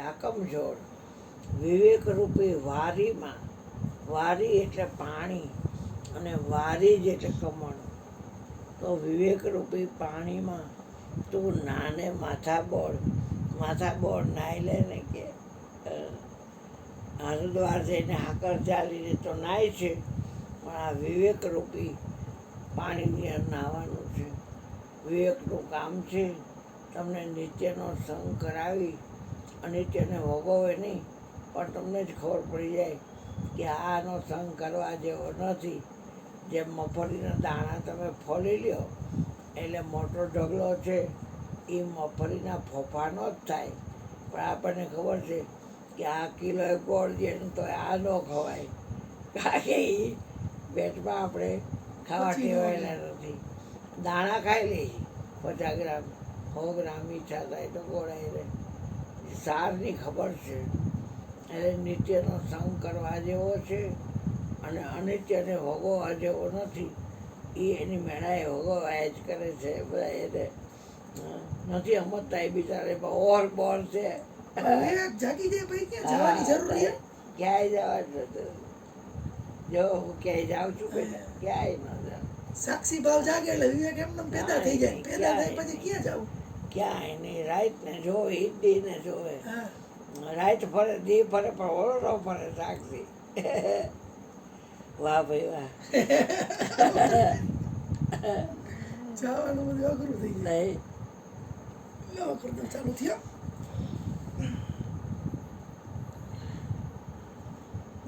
ઝાકમઝોળ વિવેકરૂપી વારીમાં, વારી એટલે પાણી અને વારી જ એટલે કમળ. તો વિવેકરૂપી પાણીમાં તું નાને માથાબોળ નાહી લે ને કે હરિદ્વાર જઈને હાકર ચાલીને તો નાય છે, પણ આ વિવેકરૂપી પાણીની અંદર નાહવાનું છે. વિવેકનું કામ છે તમને નિત્યનો સંગ કરાવી અનિત્યને ભોગવે નહીં, પણ તમને જ ખબર પડી જાય કે આનો સંગ કરવા જેવો નથી. જેમ મગફળીના દાણા તમે ફોલી લ્યો એટલે મોટો ઢગલો છે એ મગફળીના ફોફાનો જ થાય, પણ આપણને ખબર છે કે આ કિલો ગોળ છે તો આ ન ખવાય, કારણ કે એ પેટમાં આપણે ખાવા ટેવાયેલા નથી. દાણા ખાઈ લઈએ 50 ગ્રામ 100 ગ્રામ ઈચ્છા થાય તો ગોળાઈ રહે. સારની ખબર છે એટલે નિત્યનો સંગ કરવા જેવો છે અને અનિત્યને ભોગવવા જેવો નથી. એ એની મેળાએ ભોગવવા જ કરે છે. બધા એને નથી સમજતા એ બિચારે ઓર બોર છે. ક્યાંય જવા નથી. જો હું ક્યાંય જાઉં છું બેટા, ક્યાંય ન જાઉં. સાક્ષી ભાવ જાગે એટલે વિવેક એમને પેદા થઈ જાય. પેદા થાય પછી ક્યાં જાવ? ક્યાંય નહીં. રાતને જોવે ઈડીને જોવે. રાત ફરે દી ફરે પણ ઓળો ન ફરે સાક્ષી. વાહ ભાઈ વાહ. જવાનું બધું અઘરું થઈ જાય. અઘરું તો ચાલુ થયો.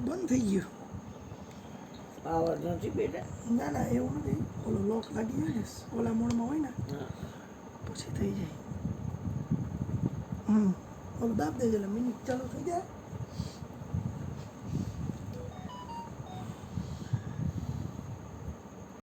બંધ થઈ ગયું. પાવર નથી બેટા. ના ના એવું નથી. ઓલો લોક લાગી હોય ને ઓલા મોડમાં હોય ને પછી થઈ જાય. ઓલું દાબ દેજો એટલે મિનિટ ચાલુ થઈ જાય.